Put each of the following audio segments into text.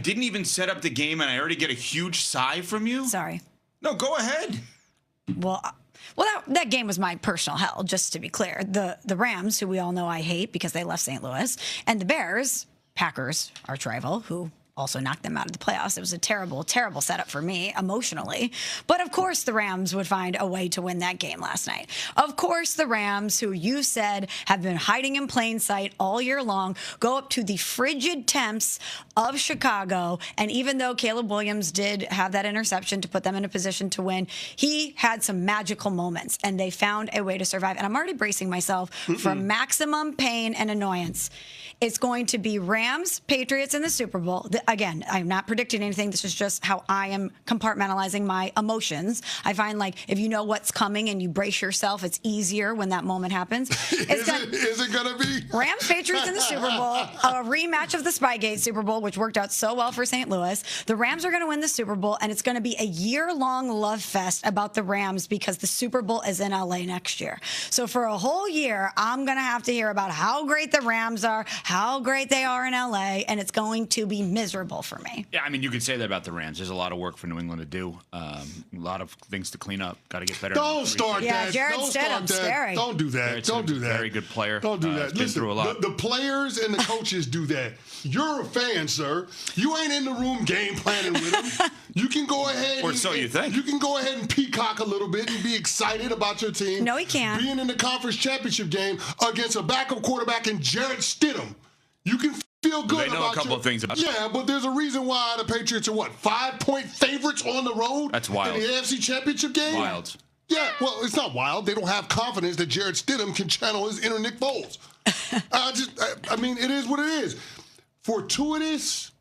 didn't even set up the game, and I already get a huge sigh from you? Sorry. No, go ahead. Well, that game was my personal hell, just to be clear. The Rams, who we all know I hate because they left St. Louis, and the Bears, Packers, arch rival, who also knocked them out of the playoffs. It was a terrible, terrible setup for me emotionally. But of course the Rams would find a way to win that game last night. Of course the Rams, who you said have been hiding in plain sight all year long, go up to the frigid temps of Chicago. And even though Caleb Williams did have that interception to put them in a position to win, he had some magical moments and they found a way to survive. And I'm already bracing myself for maximum pain and annoyance. It's going to be Rams, Patriots in the Super Bowl. Again, I'm not predicting anything. This is just how I am compartmentalizing my emotions. I find like if you know what's coming and you brace yourself, it's easier when that moment happens. Is it going to be? Rams, Patriots in the Super Bowl, a rematch of the Spygate Super Bowl, which worked out so well for St. Louis. The Rams are going to win the Super Bowl, and it's going to be a year-long love fest about the Rams because the Super Bowl is in L.A. next year. So for a whole year, I'm going to have to hear about how great the Rams are, how great they are in L.A., and it's going to be miserable for me. Yeah, I mean, you could say that about the Rams. There's a lot of work for New England to do. A lot of things to clean up. Got to get better. Don't start that. Yeah, Jared Don't start Stidham's that. scary. Don't do that. Don't do that. Very good player. Don't do that. Been Listen, through a lot. The players and the coaches do that. You're a fan, sir. You ain't in the room game planning with them. You can go ahead. Or so you think. You can go ahead and peacock a little bit and be excited about your team. No, he can't. Being in the conference championship game against a backup quarterback in Jared Stidham. You can feel good They know about a couple of things about Yeah, but there's a reason why the Patriots are, 5-point favorites on the road? That's wild. In the NFC Championship game? Wild. Yeah, well, it's not wild. They don't have confidence that Jared Stidham can channel his inner Nick Foles. I mean, it is what it is. Fortuitous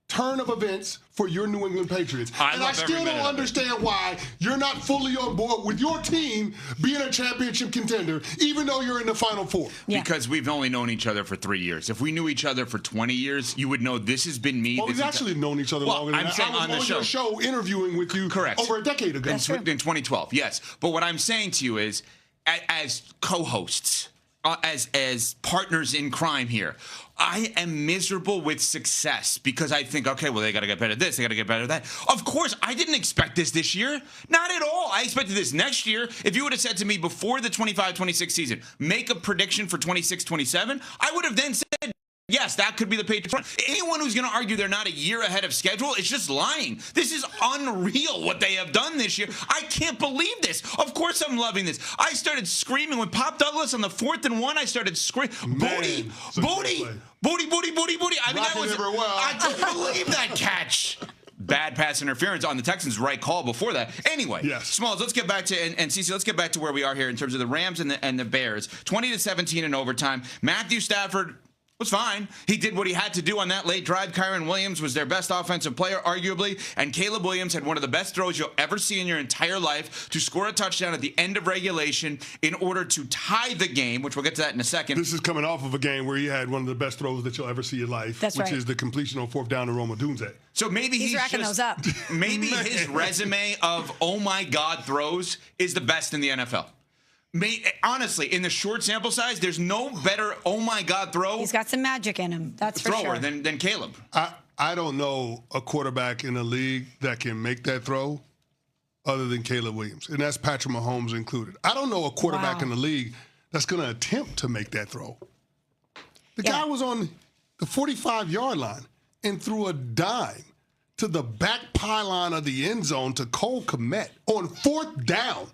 turn of events for your New England Patriots. I still don't understand why you're not fully on board with your team being a championship contender, even though you're in the Final Four. Yeah. Because we've only known each other for 3 years. If we knew each other for 20 years, you would know this has been me. Well, we've actually known each other longer than that. Saying I was on your show interviewing with you over a decade ago. In 2012, yes. But what I'm saying to you is, as co-hosts, as partners in crime here, I am miserable with success because I think, okay, well, they got to get better at this, they got to get better at that. Of course, I didn't expect this year. Not at all. I expected this next year. If you would have said to me before the 25-26 season, make a prediction for 26-27, I would have then said, yes, that could be the Patriots. Anyone who's going to argue they're not a year ahead of schedule is just lying. This is unreal what they have done this year. I can't believe this. Of course I'm loving this. I started screaming when Pop Douglas on the 4th and 1, I started screaming, booty, booty, booty, booty, booty, booty. I mean, that was, I couldn't believe that catch. Bad pass interference on the Texans' right call before that. Anyway, yes. Smalls, let's get back to, and Cece, let's get back to where we are here in terms of the Rams and the Bears. 20-17 in overtime. Matthew Stafford was fine. He did what he had to do on that late drive. Kyren Williams was their best offensive player, arguably, and Caleb Williams had one of the best throws you'll ever see in your entire life to score a touchdown at the end of regulation in order to tie the game, which we'll get to that in a second. This is coming off of a game where he had one of the best throws that you'll ever see in life, which is the completion on 4th down to Roma Dunze. So maybe he's racking those up. Maybe his resume of, oh my God, throws is the best in the NFL. Honestly, in the short sample size, there's no better oh my God throw. He's got some magic in him. That's for sure. Than Caleb. I don't know a quarterback in the league that can make that throw other than Caleb Williams, and that's Patrick Mahomes included. I don't know a quarterback in the league that's going to attempt to make that throw. The guy was on the 45-yard line and threw a dime to the back pylon of the end zone to Cole Kmet on 4th down.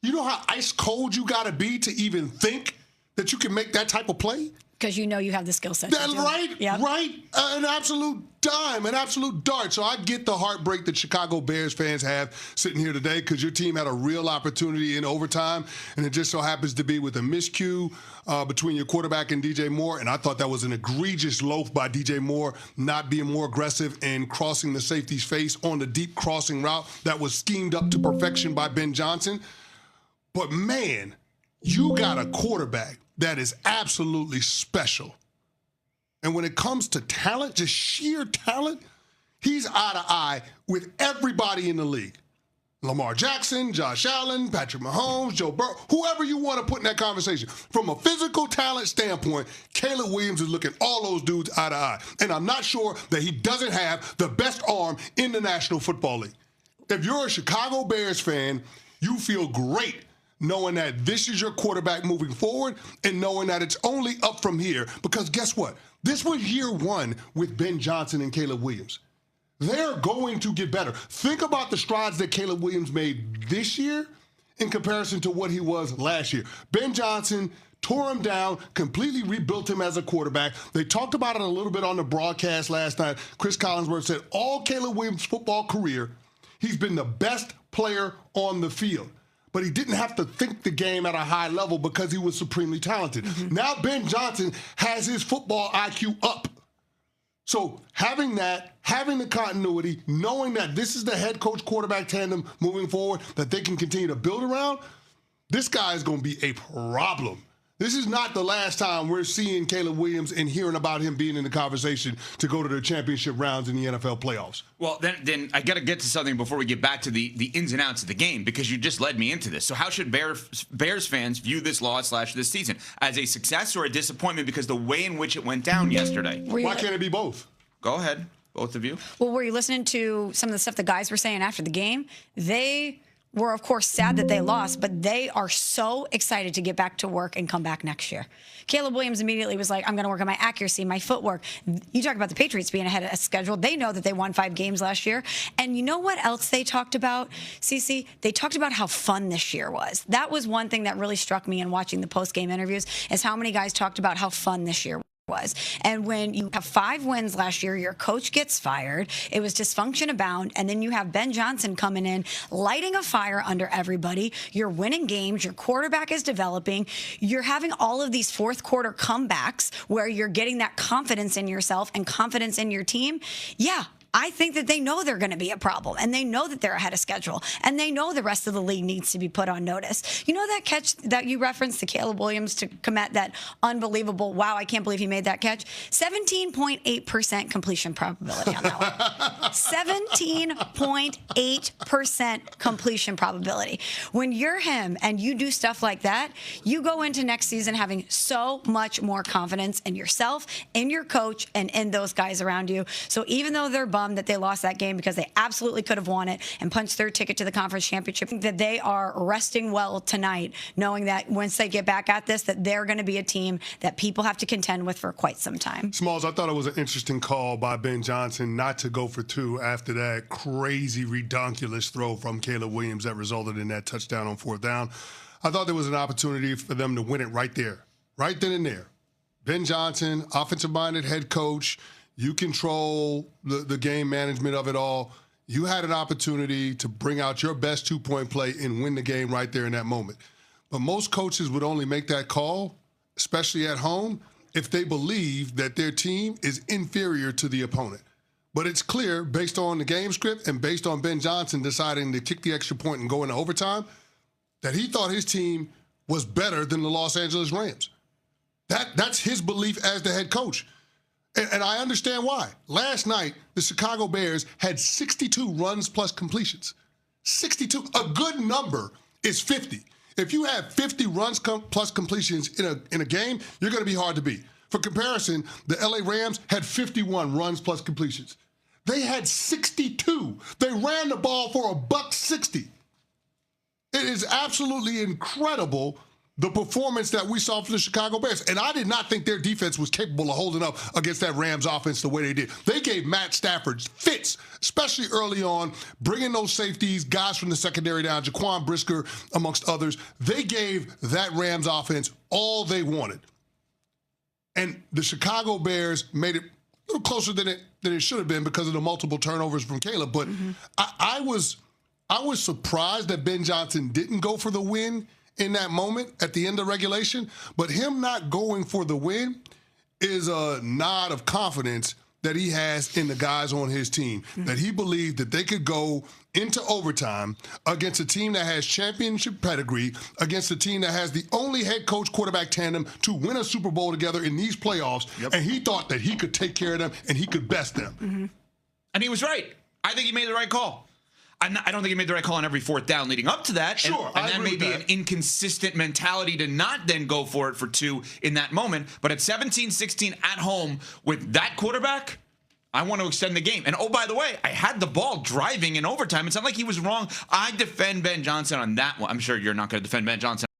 You know how ice cold you got to be to even think that you can make that type of play? Because you know you have the skill set. That's right, yep. Right. An absolute dime, an absolute dart. So I get the heartbreak that Chicago Bears fans have sitting here today because your team had a real opportunity in overtime, and it just so happens to be with a miscue between your quarterback and DJ Moore. And I thought that was an egregious loaf by DJ Moore, not being more aggressive and crossing the safety's face on the deep crossing route that was schemed up to perfection by Ben Johnson. But, man, you got a quarterback that is absolutely special. And when it comes to talent, just sheer talent, he's eye to eye with everybody in the league. Lamar Jackson, Josh Allen, Patrick Mahomes, Joe Burrow, whoever you want to put in that conversation. From a physical talent standpoint, Caleb Williams is looking all those dudes eye to eye. And I'm not sure that he doesn't have the best arm in the National Football League. If you're a Chicago Bears fan, you feel great knowing that this is your quarterback moving forward and knowing that it's only up from here. Because guess what? This was year one with Ben Johnson and Caleb Williams. They're going to get better. Think about the strides that Caleb Williams made this year in comparison to what he was last year. Ben Johnson tore him down, completely rebuilt him as a quarterback. They talked about it a little bit on the broadcast last night. Chris Collinsworth said all Caleb Williams' football career, he's been the best player on the field. But he didn't have to think the game at a high level because he was supremely talented. Now Ben Johnson has his football IQ up. So having that, having the continuity, knowing that this is the head coach quarterback tandem moving forward that they can continue to build around, this guy is going to be a problem. This is not the last time we're seeing Caleb Williams and hearing about him being in the conversation to go to the championship rounds in the NFL playoffs. Well, then I got to get to something before we get back to the ins and outs of the game, because you just led me into this. So how should Bears fans view this loss / this season? As a success or a disappointment because the way in which it went down yesterday? Why can't it be both? Go ahead, both of you. Well, were you listening to some of the stuff the guys were saying after the game? They were, of course, sad that they lost, but they are so excited to get back to work and come back next year. Caleb Williams immediately was like, I'm going to work on my accuracy, my footwork. You talk about the Patriots being ahead of schedule. They know that they won 5 games last year. And you know what else they talked about, Cece? They talked about how fun this year was. That was one thing that really struck me in watching the post-game interviews, is how many guys talked about how fun this year was. And when you have 5 wins last year, your coach gets fired. It was dysfunction abound. And then you have Ben Johnson coming in, lighting a fire under everybody. You're winning games. Your quarterback is developing. You're having all of these fourth quarter comebacks where you're getting that confidence in yourself and confidence in your team. Yeah. I think that they know they're going to be a problem, and they know that they're ahead of schedule, and they know the rest of the league needs to be put on notice. You know that catch that you referenced, the Caleb Williams to commit that unbelievable, wow, I can't believe he made that catch? 17.8% completion probability on that one. 17.8% completion probability. When you're him and you do stuff like that, you go into next season having so much more confidence in yourself, in your coach, and in those guys around you. So even though they're bummed that they lost that game because they absolutely could have won it and punched their ticket to the conference championship, that they are resting well tonight, knowing that once they get back at this, that they're going to be a team that people have to contend with for quite some time. Smalls, I thought it was an interesting call by Ben Johnson not to go for 2 after that crazy, redonkulous throw from Caleb Williams that resulted in that touchdown on 4th down. I thought there was an opportunity for them to win it right there, right then and there. Ben Johnson, offensive-minded head coach. You control the game management of it all. You had an opportunity to bring out your best 2-point play and win the game right there in that moment. But most coaches would only make that call, especially at home, if they believe that their team is inferior to the opponent. But it's clear, based on the game script and based on Ben Johnson deciding to kick the extra point and go into overtime, that he thought his team was better than the Los Angeles Rams. That's his belief as the head coach. And I understand why. Last night, the Chicago Bears had 62 runs plus completions. 62. A good number is 50. If you have 50 runs plus completions in a game, you're going to be hard to beat. For comparison, the LA Rams had 51 runs plus completions. They had 62. They ran the ball for $160. It is absolutely incredible, the performance that we saw from the Chicago Bears. And I did not think their defense was capable of holding up against that Rams offense the way they did. They gave Matt Stafford fits, especially early on, bringing those safeties, guys from the secondary down, Jaquan Brisker, amongst others. They gave that Rams offense all they wanted. And the Chicago Bears made it a little closer than it should have been because of the multiple turnovers from Caleb. But I was surprised that Ben Johnson didn't go for the win in that moment at the end of regulation, but him not going for the win is a nod of confidence that he has in the guys on his team, that he believed that they could go into overtime against a team that has championship pedigree, against a team that has the only head coach quarterback tandem to win a Super Bowl together in these playoffs, and he thought that he could take care of them and he could best them. And he was right. I think he made the right call. I don't think he made the right call on every fourth down leading up to that. Sure, and I that agree may with be that. an inconsistent mentality to not then go for it for 2 in that moment. But at 17-16 at home with that quarterback, I want to extend the game. And oh, by the way, I had the ball driving in overtime. It's not like he was wrong. I defend Ben Johnson on that one. I'm sure you're not going to defend Ben Johnson